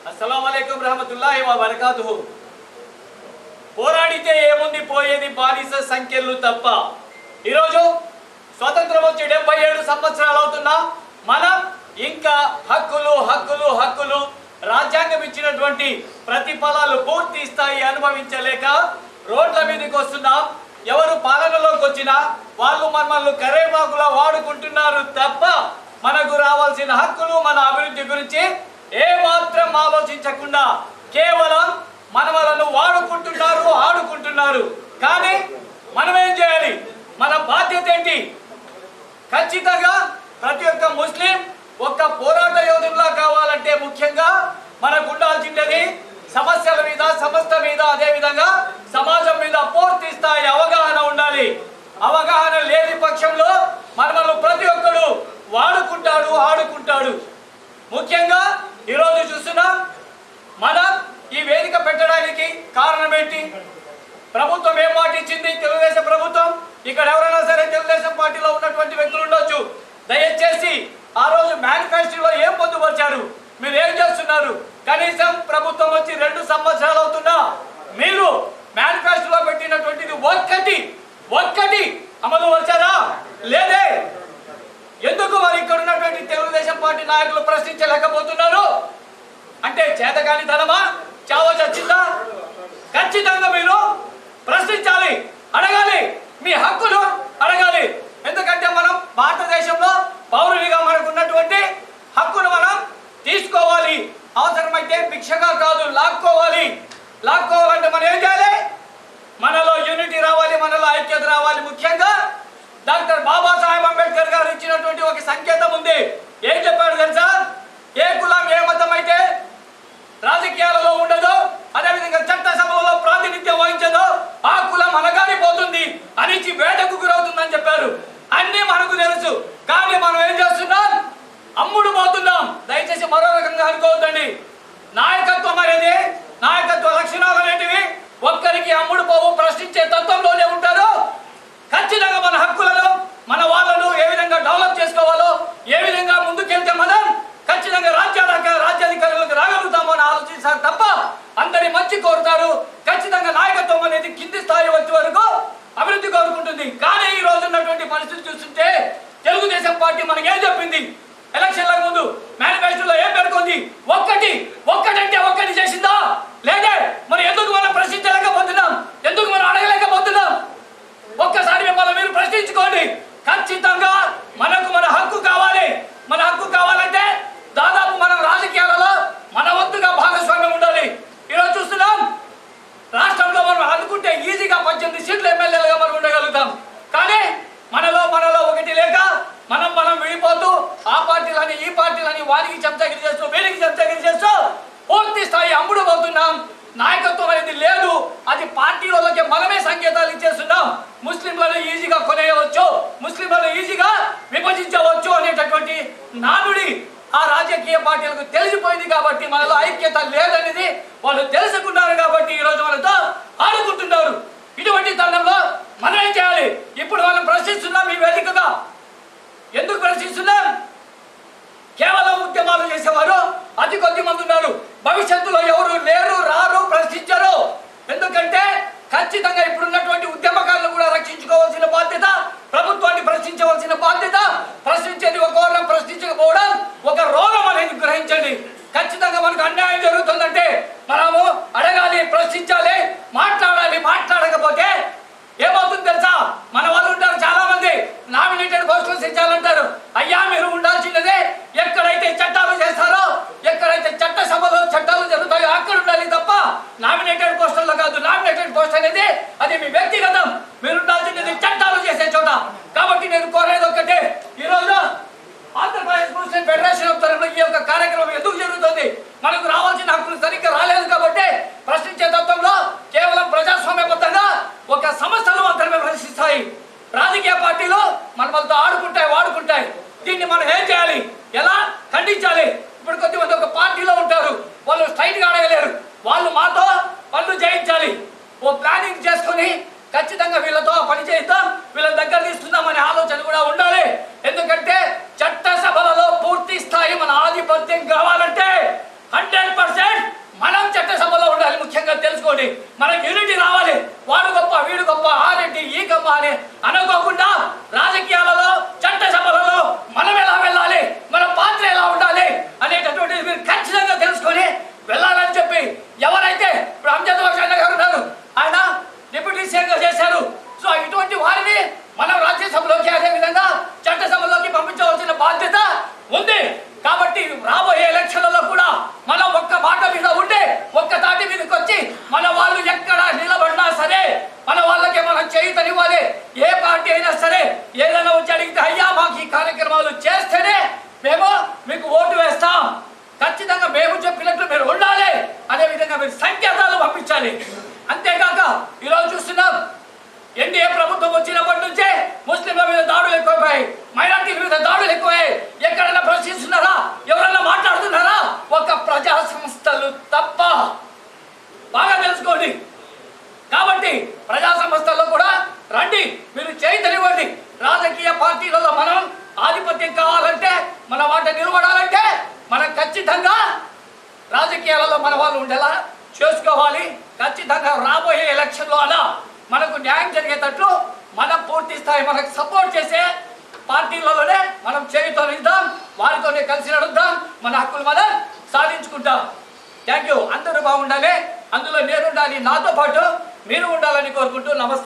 అస్సలాముఅలైకుం రహమతుల్లాహి వ బరకాతుహు. పోరాడితే ఏముంది పోయేది బానిస సంఖ్యలు తప్ప. ఈరోజు స్వతంత్రం వచ్చి 77 సంవత్సరాలు అవుతున్నా మనం ఇంకా హక్కులు హక్కులు హక్కులు రాజ్యాంగం ఇచ్చినటువంటి ప్రతిఫలాలు పూర్తి స్థాయి అనుభవించలేక రోడ్ల మీదకి వస్తున్నాం. ఎవరు పాలనలోకి వచ్చినా వాళ్ళు మనల్ని కరేపాకులా వాడుకుంటున్నారు తప్ప మనకు రావాల్సిన హక్కులు మన అభివృద్ధి గురించి ఏ మాత్రం ఆలోచించకుండా కేవలం మనలను వాడుకుంటున్నారు ఆడుకుంటున్నారు. కానీ మనం ఏం చేయాలి? మన బాధ్యత ఏంటి? ఖచ్చితంగా ప్రతి ఒక్క ముస్లిం ఒక్క పోరాట యోధుల్లా కావాలంటే ముఖ్యంగా మనకు ఉండాల్సింది సమస్యల మీద సంస్థ మీద అదే విధంగా సమాజం మీద పూర్తి స్థాయి అవగాహన ఉండాలి. అవగాహన లేని పక్షంలో మనల్ని ప్రతి ఒక్కడు వాడుకుంటాడు ఆడుకుంటాడు. ముఖ్యంగా ఈరోజు చూస్తున్నాం మనం ఈ వేదిక పెట్టడానికి కారణం ఏంటి? ప్రభుత్వం ఏం మాట ఇచ్చింది? తెలుగుదేశం ప్రభుత్వం. ఇక్కడ ఎవరైనా సరే తెలుగుదేశం పార్టీలో ఉన్నటువంటి వ్యక్తులు ఉండొచ్చు. దయచేసి ఆ రోజు మేనిఫెస్టోలో ఏం పొందుపరిచారు, మీరు ఏం చేస్తున్నారు? కనీసం ప్రభుత్వం వచ్చి 2 సంవత్సరాలు అవుతున్నా మీరు మేనిఫెస్టోలో పెట్టినటువంటిది ఒక్కటి అమలు వచ్చారా? లేదే. ఎందుకు మరి ఇక్కడ ఉన్నటువంటి తెలుగుదేశం పార్టీ నాయకులు ప్రశ్నించలేకపోతున్నారు? అంటే చేతకానితనమా? చావ చచ్చిందా? ఖచ్చితంగా మీరు ప్రశ్నించాలి, అడగాలి, మీ హక్కులు అడగాలి. ఎందుకంటే మనం భారతదేశంలో పౌరునిగా మనకు ఉన్నటువంటి హక్కును మనం తీసుకోవాలి. అవసరమైతే భిక్షగా కాదు, లాక్కోవాలంటే మనం ఏం చేయాలి? మనలో యూనిటీ రావాలి, మనలో ఐక్యత రావాలి. ముఖ్యంగా డాక్టర్ బాబాసాహెబ్ అంబేద్కర్ గారు ఇచ్చినటువంటి ఒక సంకేతం ఉంది. ఏం చెప్పాడు తెలుసా? ఏ కులం ఏ మతం అయితే రాజకీయాలలో ఉండదో, అదేవిధంగా చట్టసభలో ప్రాతినిధ్యం వహించదో ఆ కులం అనగారిపోతుంది, అనిచి వేటకు గురవుతుందని చెప్పారు. అన్నీ మనకు తెలుసు, కానీ మనం ఏం చేస్తున్నాం? అమ్ముడు పోతున్నాం. దయచేసి మరో రకంగా అనుకోవద్దండి. నాయకత్వం అనేది, నాయకత్వ లక్షణాలు అనేటివి ఒక్కరికి అమ్ముడు పోవు, ప్రశ్నించే తత్వంలోనే ఉంటారు. ఖచ్చితంగా మన హక్కులను మన వాళ్ళను ఏ విధంగా డెవలప్ చేసుకోవాలో, ఏ విధంగా ముందుకెళ్తే మనం ఖచ్చితంగా రాజ్యాధికారులకు రాగలుగుతామో అని ఆలోచిస్తారు తప్ప అందరి మంచి కోరుతారు. ఖచ్చితంగా నాయకత్వం అనేది కింది స్థాయి వచ్చే వరకు అభివృద్ధి కోరుకుంటుంది. కానీ ఈ రోజు ఉన్నటువంటి పరిస్థితి చూస్తుంటే తెలుగుదేశం పార్టీ మనకి ఏం చెప్పింది? ఎలక్షన్ల ముందు మేనిఫెస్టోలో ఏం పేర్కొంది? ఒక్కటంటే ఒక్కటి చేసిందా? లేదే. మరి ఎందుకు మనం ప్రశ్నించలేకపోతున్నాం? ఎందుకు మనం అడగలేకపోతున్నాం? ఒక్కసారి మిమ్మల్ని మీరు ప్రశ్నించుకోండి. ఖచ్చితంగా మనకు మన హక్కు కావాలి. మన హక్కు కావాలంటే దాదాపు మనం రాజకీయాలలో మన వంతుగా భాగస్వామ్యం ఉండాలి. ఈరోజు చూస్తున్నాం రాష్ట్రంలో మనం అనుకుంటే ఈజీగా 18 సీట్లు ఎమ్మెల్యేలుగా మనం ఉండగలుగుతాం. కానీ మనలో ఒకటి లేక మనం విడిపోతూ ఆ పార్టీలని ఈ పార్టీలని వారికి చెంచగిరి చేస్తూ వీరికి చెంచగిరి చేస్తూ పూర్తి స్థాయి అమ్ముడు పోతున్నాం. నాయకత్వం అనేది లేదు. అది పార్టీలలోకి మనమే సంకేతాలు ఇచ్చేస్తున్నాం. ముస్లింలను ఈజీగా కొనేయవచ్చు, ముస్లింలను ఈజీగా విభజించవచ్చు అనేటటువంటి నానుడి ఆ రాజకీయ పార్టీలకు తెలిసిపోయింది. కాబట్టి మనలో ఐక్యత లేదనేది వాళ్ళు తెలుసుకున్నారు. కాబట్టి ఈరోజు మనతో ఆడుకుంటున్నారు. ఇటువంటి తరుణంలో మనం ఏం చేయాలి? ఇప్పుడు మనం ప్రశ్నిస్తున్నాం ఈ వేదికగా. ఎందుకు ప్రశ్నిస్తున్నాం? కేవలం ఉద్యమాలు చేసేవారు అతి కొద్ది మంది ఉన్నారు. భవిష్యత్తులో ఎవరు లేరు, రారు, ప్రశ్నించరు. ఎందుకంటే ఖచ్చితంగా ఇప్పుడున్నటువంటి ఉద్యమకారులు కూడా రక్షించుకోవాల్సిన బాధ్యత, ప్రభుత్వాన్ని ప్రశ్నించవలసిన బాధ్యత. ప్రశ్నించేది ఒక వర్గం, ప్రశ్నించకపోవడం ఒక రోగం అనేది గ్రహించండి. ఖచ్చితంగా మనకు అన్యాయం జరుగుతుందంటే మనము అడగాలి, ప్రశ్నించాలి, మాట్లాడాలి. మాట్లాడకపోతే ఏమవుతుంది తెలుసా? మన వాళ్ళు ఉంటారు చాలా మంది, నామినేటెడ్ పోస్టులు ఇచ్చాలంటారు. అయ్యా మీరు ఉండాల్సినదే ఎక్కడైతే చట్టాలు చేస్తారో, ఎక్కడైతే రావాలి, మనకు యూనిటీ రావాలి. వాడు గొప్ప వీడు గొప్ప ఆ రెడ్డి ఈ గొప్ప అని అనుకోకుండా రాజకీయాలలో చట్టసభలలో మనం ఎలా వెళ్ళాలి, మన పాత్ర ఎలా ఉండాలి అనేటటువంటిది మీరు ఖచ్చితంగా తెలుసుకొని వెళ్ళాలని చెప్పి ఎవరైతే ఇప్పుడు అంజద్ బక్షాన్న గారు ఉన్నారు, ఆయన డిప్యూటీ సీఎంగా చేశారు. సో ఇటువంటి వారిని మనం రాజ్యసభలోకి అదేవిధంగా చట్టసభలోకి పంపించవలసిన బాధ్యత ఉంది. కాబట్టి రాబోయే ఎలక్షన్లలో కూడా మనం ఒక్క మాట మీద ఉండి ఒక్క తాటి మీదకి వచ్చి మన వాళ్ళు ఎక్కడ నిలబడినా సరే మన వాళ్ళకి మనం చేయుతనివ్వాలి. ఏ పార్టీ అయినా సరే ఏదైనా వచ్చి అడిగితే అయ్యా మాకు ఈ కార్యక్రమాలు చేస్తేనే మేము మీకు ఓటు వేస్తాం, ఖచ్చితంగా మేము చెప్పినట్లు మీరు ఉండాలి అనే విధంగా మీరు సంకేతాలు పంపించాలి. అంతేకాక ఈరోజు చూస్తున్నాం, ఎన్డీఏ ప్రభుత్వం వచ్చినప్పటి నుంచే ముస్లింల మీద దాడులు ఎక్కువైపోయాయి, మైనార్టీల మీద దాడులు ఎక్కువయ్యాయి. ఎక్కడైనా ప్రశ్నిస్తున్నారా, ఎవరైనా మాట్లాడుతున్నారా? ఒక ప్రజా సంస్థలు తప్ప. బాగా తెలుసుకోండి. కాబట్టి ప్రజా సంస్థల్లో కూడా రండి, మీరు చైతన్యవండి. రాజకీయ పార్టీలలో మనం ఆధిపత్యం కావాలంటే, మన వాట నిలబడాలంటే మనం ఖచ్చితంగా రాజకీయాలలో మన వాళ్ళు ఉండేలా చేసుకోవాలి. ఖచ్చితంగా రాబోయే ఎలక్షన్లో అలా మనకు న్యాయం జరిగేటట్లు మనం పూర్తి స్థాయి మనకు సపోర్ట్ చేసే పార్టీలలోనే మనం చేయుతోనిద్దాం, వారితోనే కలిసి నడుద్దాం, మన హక్కులు మనం సాధించుకుంటాం. Thank you. అందరూ బాగుండాలి, అందులో నేను ఉండాలి, నాతో పాటు మీరు ఉండాలని కోరుకుంటూ నమస్తే.